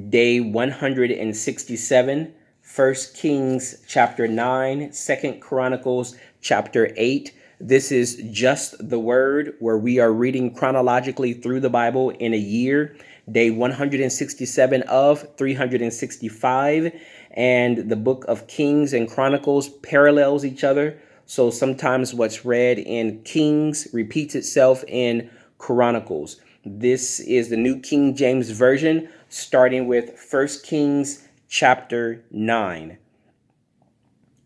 Day 167, 1 Kings chapter 9, 2 Chronicles chapter 8. This is Just the Word, where we are reading chronologically through the Bible in a year. Day 167 of 365. And the book of Kings and Chronicles parallels each other. So sometimes what's read in Kings repeats itself in Chronicles. This is the New King James Version, starting with 1 Kings chapter 9.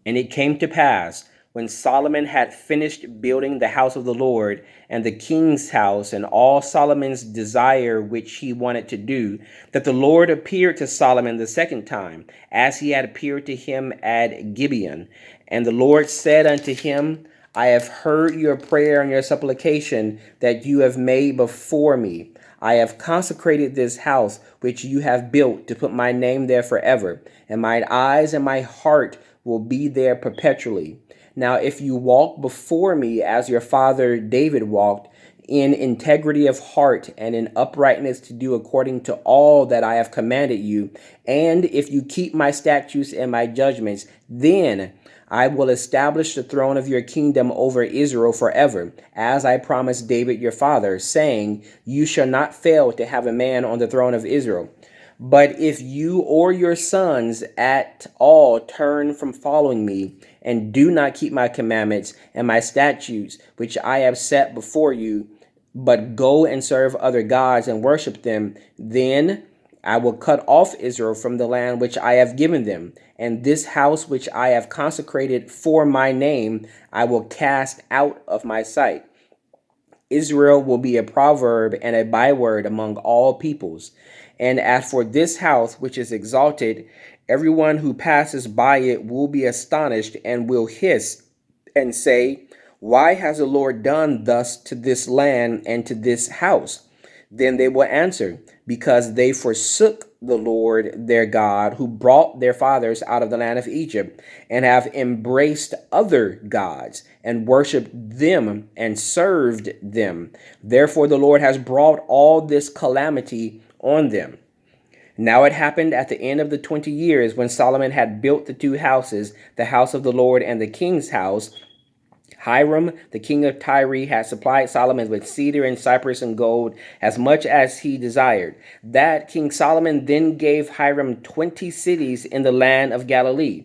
And it came to pass, when Solomon had finished building the house of the Lord and the king's house and all Solomon's desire which he wanted to do, that the Lord appeared to Solomon the second time, as he had appeared to him at Gibeon. And the Lord said unto him, I have heard your prayer and your supplication that you have made before me. I have consecrated this house which you have built to put my name there forever, and mine eyes and my heart will be there perpetually. Now, if you walk before me as your father David walked, in integrity of heart and in uprightness to do according to all that I have commanded you, and if you keep my statutes and my judgments, then I will establish the throne of your kingdom over Israel forever, as I promised David your father, saying, you shall not fail to have a man on the throne of Israel. But if you or your sons at all turn from following me, and do not keep my commandments and my statutes, which I have set before you, but go and serve other gods and worship them, then I will cut off Israel from the land which I have given them, and this house which I have consecrated for my name I will cast out of my sight. Israel will be a proverb and a byword among all peoples. And as for this house which is exalted, everyone who passes by it will be astonished and will hiss and say, why has the Lord done thus to this land and to this house? Then they will answer, because they forsook the Lord their God, who brought their fathers out of the land of Egypt, and have embraced other gods, and worshipped them, and served them. Therefore the Lord has brought all this calamity on them. Now it happened at the end of the 20 years, when Solomon had built the two houses, the house of the Lord and the king's house, Hiram, the king of Tyre, had supplied Solomon with cedar and cypress and gold, as much as he desired. That King Solomon then gave Hiram 20 cities in the land of Galilee.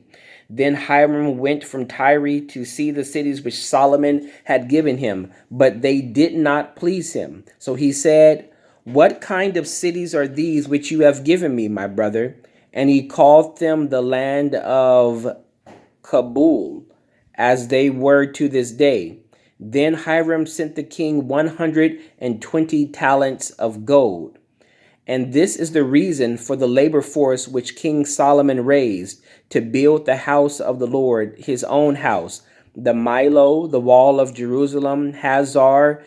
Then Hiram went from Tyre to see the cities which Solomon had given him, but they did not please him. So he said, what kind of cities are these which you have given me, my brother? And he called them the land of Kabul, as they were to this day. Then Hiram sent the king 120 talents of gold. And this is the reason for the labor force which King Solomon raised to build the house of the Lord, his own house, the Milo, the wall of Jerusalem, Hazar,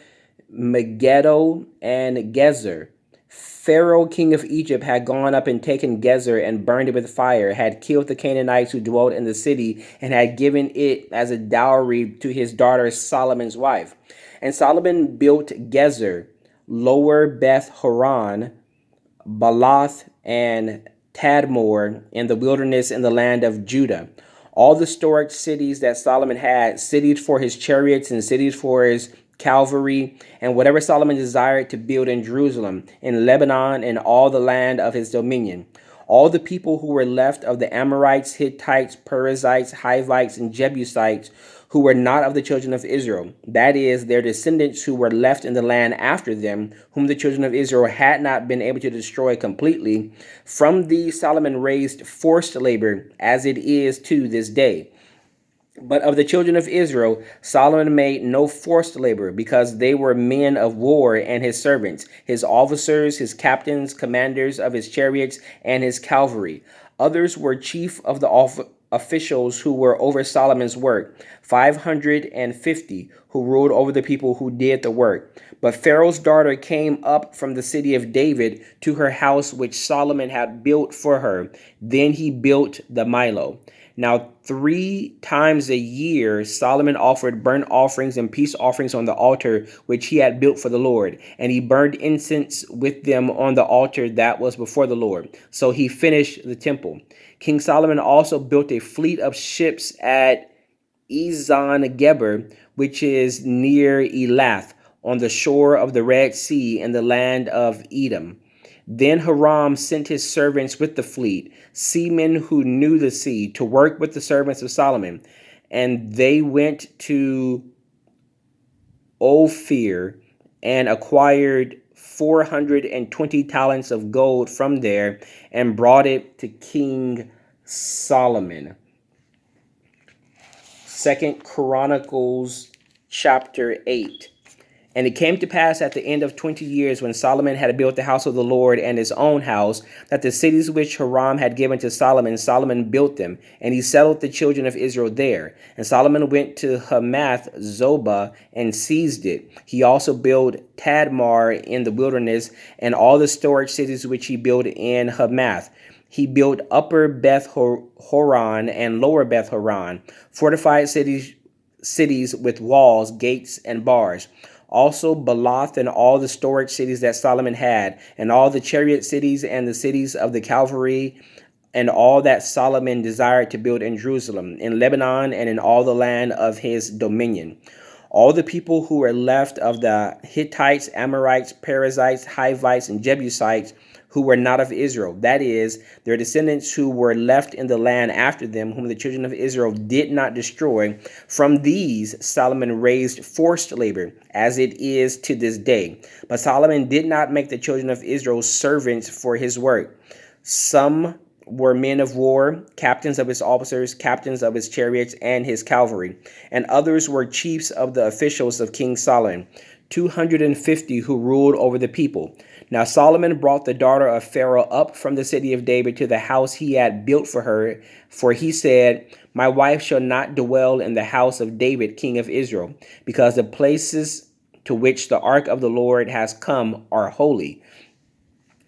Megiddo, and Gezer. Pharaoh, king of Egypt, had gone up and taken Gezer and burned it with fire, had killed the Canaanites who dwelt in the city, and had given it as a dowry to his daughter Solomon's wife. And Solomon built Gezer, Lower Beth Horon, Balath, and Tadmor in the wilderness in the land of Judah. All the storage cities that Solomon had, cities for his chariots and cities for his cavalry, and whatever Solomon desired to build in Jerusalem, in Lebanon, and all the land of his dominion. All the people who were left of the Amorites, Hittites, Perizzites, Hivites, and Jebusites, who were not of the children of Israel, that is, their descendants who were left in the land after them, whom the children of Israel had not been able to destroy completely, from these Solomon raised forced labor, as it is to this day. But of the children of Israel, Solomon made no forced labor, because they were men of war and his servants, his officers, his captains, commanders of his chariots, and his cavalry. Others were chief of the officials who were over Solomon's work, 550, who ruled over the people who did the work. But Pharaoh's daughter came up from the city of David to her house which Solomon had built for her. Then he built the Milo. Now, 3 times a year, Solomon offered burnt offerings and peace offerings on the altar which he had built for the Lord, and he burned incense with them on the altar that was before the Lord. So he finished the temple. King Solomon also built a fleet of ships at Ezon Geber, which is near Elath, on the shore of the Red Sea in the land of Edom. Then Hiram sent his servants with the fleet, seamen who knew the sea, to work with the servants of Solomon. And they went to Ophir and acquired 420 talents of gold from there and brought it to King Solomon. 2 Chronicles chapter 8. And it came to pass at the end of 20 years, when Solomon had built the house of the Lord and his own house, that the cities which Hiram had given to Solomon, Solomon built them, and he settled the children of Israel there. And Solomon went to Hamath Zobah and seized it. He also built Tadmar in the wilderness, and all the storage cities which he built in Hamath. He built Upper Beth Horon and Lower Beth Horon, fortified cities with walls, gates, and bars. Also Baloth and all the storage cities that Solomon had, and all the chariot cities and the cities of the cavalry, and all that Solomon desired to build in Jerusalem, in Lebanon, and in all the land of his dominion. All the people who were left of the Hittites, Amorites, Perizzites, Hivites, and Jebusites, who were not of Israel, that is, their descendants who were left in the land after them, whom the children of Israel did not destroy, from these Solomon raised forced labor, as it is to this day. But Solomon did not make the children of Israel servants for his work. Some were men of war, captains of his officers, captains of his chariots and his cavalry, and others were chiefs of the officials of King Solomon, 250 who ruled over the people. Now Solomon brought the daughter of Pharaoh up from the city of David to the house he had built for her, for he said, "My wife shall not dwell in the house of David, king of Israel, because the places to which the ark of the Lord has come are holy."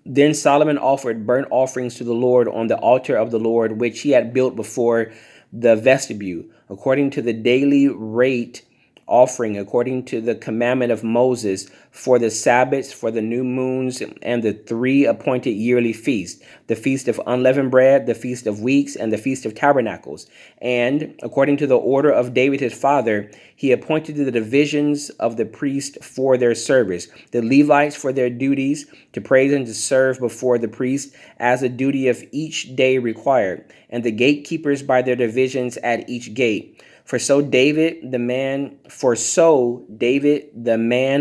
Then Solomon offered burnt offerings to the Lord on the altar of the Lord, which he had built before the vestibule, according to the daily rate offering, according to the commandment of Moses, for the Sabbaths, for the new moons, and the 3 appointed yearly feasts, the feast of unleavened bread, the feast of weeks, and the feast of tabernacles. And according to the order of David his father, he appointed the divisions of the priest for their service, the Levites for their duties, to praise and to serve before the priest, as the duty of each day required, and the gatekeepers by their divisions at each gate. For so David the man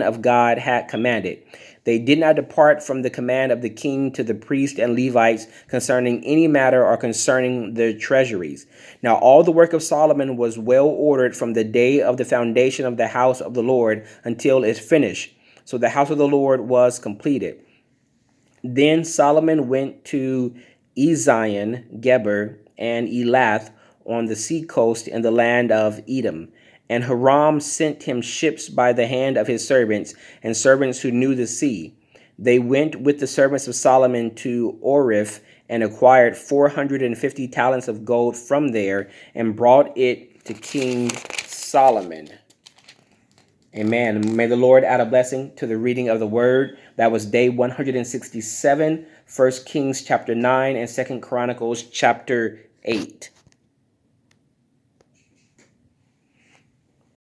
of God had commanded. They did not depart from the command of the king to the priest and Levites concerning any matter or concerning the treasuries. Now all the work of Solomon was well ordered from the day of the foundation of the house of the Lord until it finished. So the house of the Lord was completed. Then Solomon went to Ezion, Geber, and Elath on the sea coast in the land of Edom. And Hiram sent him ships by the hand of his servants, and servants who knew the sea. They went with the servants of Solomon to Oriph and acquired 450 talents of gold from there and brought it to King Solomon. Amen. May the Lord add a blessing to the reading of the word. That was day 167, 1 Kings chapter 9 and 2 Chronicles chapter 8.